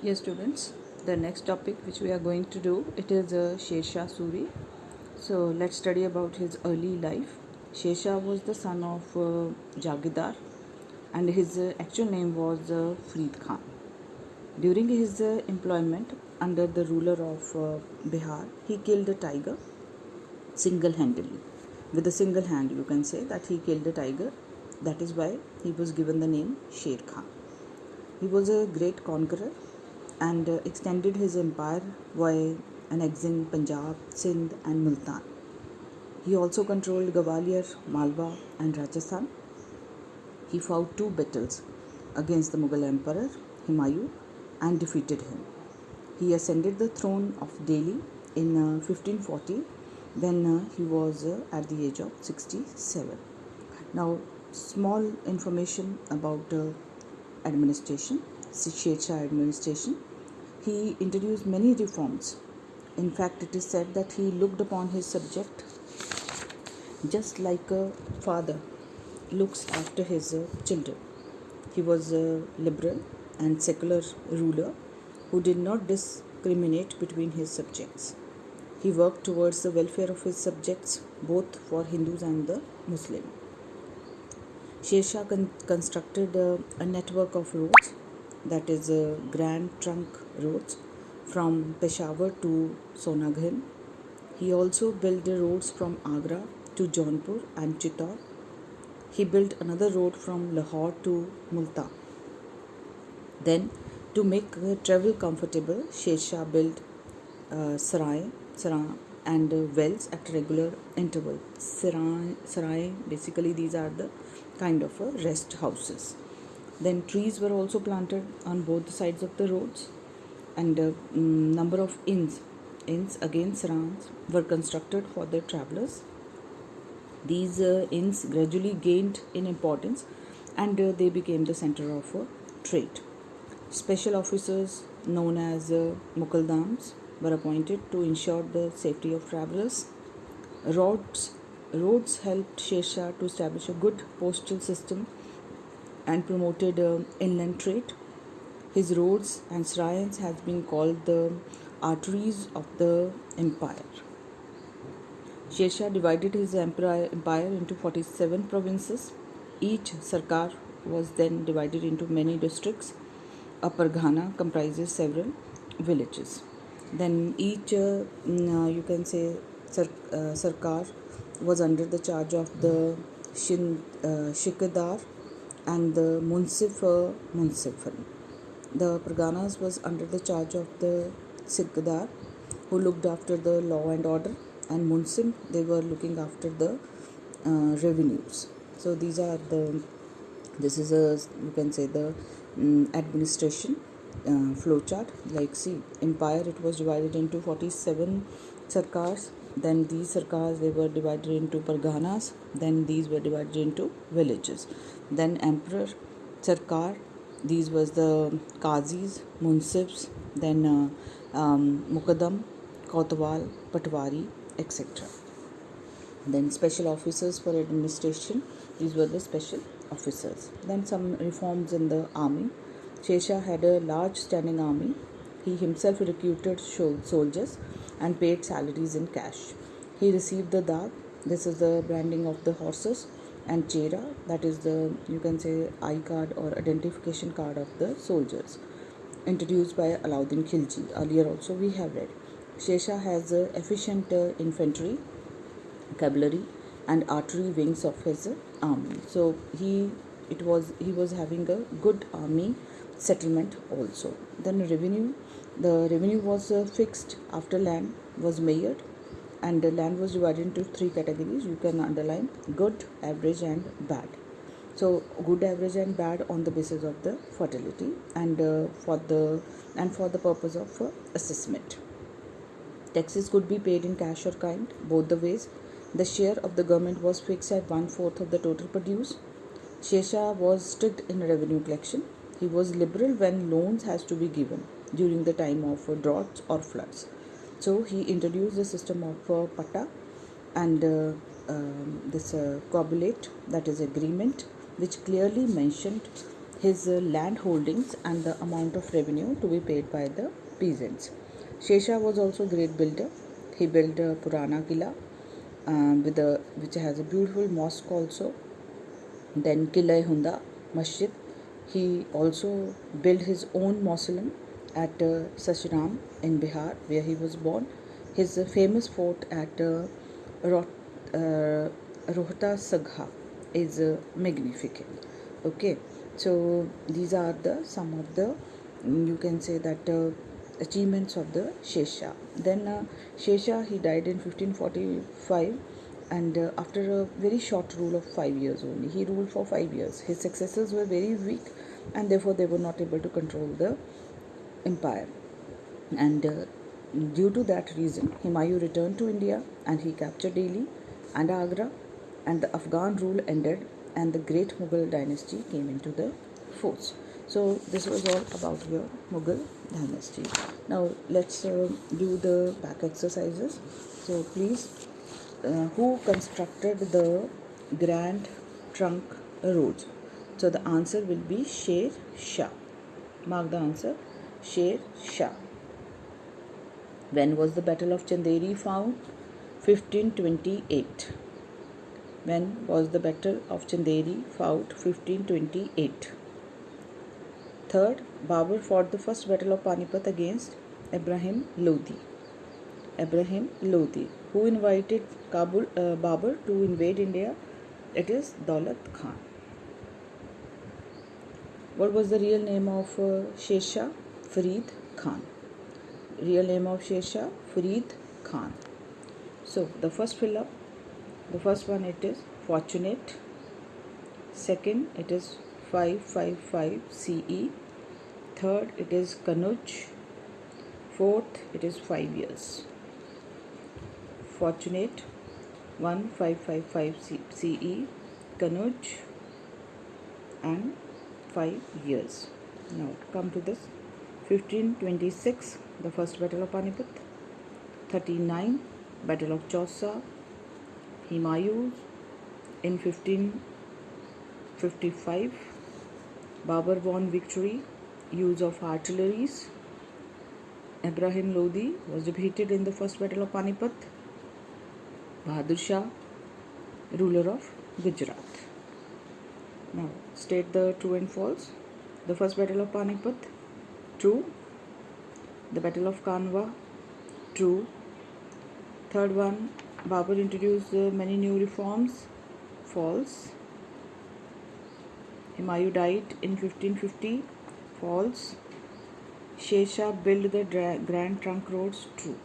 Yes, students, the next topic which we are going to do, it is Sher Shah Suri. So let's study about his early life. Sher Shah was the son of Jagidar, and his actual name was Farid Khan. During his employment under the ruler of Bihar, he killed a tiger single-handedly. With a single hand, you can say that he killed a tiger. That is why he was given the name Sher Khan. He was a great conqueror and extended his empire while annexing Punjab, Sindh, and Multan. He also controlled Gwalior, Malwa, and Rajasthan. He fought two battles against the Mughal Emperor Humayun and defeated him. He ascended the throne of Delhi in 1540 when he was at the age of 67. Now, small information about administration, Sher Shah administration. He introduced many reforms. In fact, it is said that he looked upon his subject just like a father looks after his children. He was a liberal and secular ruler who did not discriminate between his subjects. He worked towards the welfare of his subjects, both for Hindus and the Muslims. Sher Shah constructed a network of roads, that is Grand Trunk roads, from Peshawar to Sonaghil. He also built the roads from Agra to Jaunpur and Chittor. He built another road from Lahore to Multan. Then, to make travel comfortable, Sher Shah built sarai and wells at regular interval. Sarai, basically these are the kind of rest houses. Then trees were also planted on both sides of the roads, and number of inns again sarais were constructed for the travelers. These inns gradually gained in importance, and they became the center of trade. Special officers known as Mukaddams were appointed to ensure the safety of travelers. Roads, roads helped Sher Shah to establish a good postal system and promoted inland trade. His roads and shrines has been called the arteries of the empire. Sher Shah divided his empire into 47 provinces. Each sarkar was then divided into many districts. A pargana comprises several villages. Then each, you can say, sarkar was under the charge of the shikadar and the munsifan. The parganas was under the charge of the sikdar, who looked after the law and order, and munsif, they were looking after the revenues. So these are the, this is a, you can say, the administration flowchart. Like, see, empire, it was divided into 47 sarkars. Then these sarkars, they were divided into parganas. Then these were divided into villages. Then emperor sarkar, these was the qazis, munsifs, then mukaddam, kotwal, patwari, etc. Then special officers for administration, these were the special officers. Then some reforms in the army. Sher Shah had a large standing army. He himself recruited soldiers and paid salaries in cash. He received the dag, this is the branding of the horses, and chera, that is the, you can say, eye card or identification card of the soldiers, introduced by Alauddin Khilji. Earlier also we have read. Sher Shah has efficient infantry, cavalry, and artillery wings of his army. So he was having a good army settlement also. Then the revenue was fixed after land was measured, and the land was divided into three categories. You can underline: good, average, and bad. So good, average, and bad on the basis of the fertility, and for the purpose of assessment. Taxes could be paid in cash or kind, both the ways. The share of the government was fixed at 1/4 of the total produce. Sher Shah was strict in revenue collection. He was liberal when loans has to be given during the time of droughts or floods. So he introduced the system of patta and this cobulate, that is agreement, which clearly mentioned his land holdings and the amount of revenue to be paid by the peasants. Shesha was also a great builder. He built a Purana Kila which has a beautiful mosque also. Then Qila Hunda Masjid. He also built his own mausoleum at Sachram in Bihar, where he was born. His famous fort at Rohta Sagha is magnificent. Okay, so these are the some of the you can say that achievements of the Shesha. Then Shesha, he died in 1545, and after a very short rule of 5 years only. He ruled for 5 years. His successors were very weak, and therefore they were not able to control the empire. And due to that reason, Humayun returned to India and he captured Delhi and Agra, and the Afghan rule ended and the great Mughal dynasty came into the force. So this was all about your Mughal dynasty. Now let's do the back exercises. So please, who constructed the Grand Trunk Roads? So the answer will be Sher Shah. Mark the answer, Sher Shah. When was the Battle of Chanderi fought? 1528. When was the Battle of Chanderi fought? 1528. Third, Babur fought the first Battle of Panipat against Ibrahim Lodi. Ibrahim Lodi. Who invited Babur to invade India? It is Daulat Khan. What was the real name of Shesha? Farid Khan. Real name of Shesha? Farid Khan. So the first fill up, the first one it is Fortunate. Second it is 555 CE. Third it is Kanuj. Fourth it is 5 years. Fortunate 1555 CE, Kanuj, and 5 years. Now come to this 1526, the first Battle of Panipat. 39, Battle of Chausa. Humayun in 1555. Babur won victory, use of artilleries. Ibrahim Lodi was defeated in the first Battle of Panipat. Bahadur Shah, ruler of Gujarat. Now state the true and false. The first Battle of Panipat, true. The Battle of Kanwa, true. Third one, Babur introduced many new reforms, false. Humayun died in 1550, false. Sher Shah built the Grand Trunk Roads, true.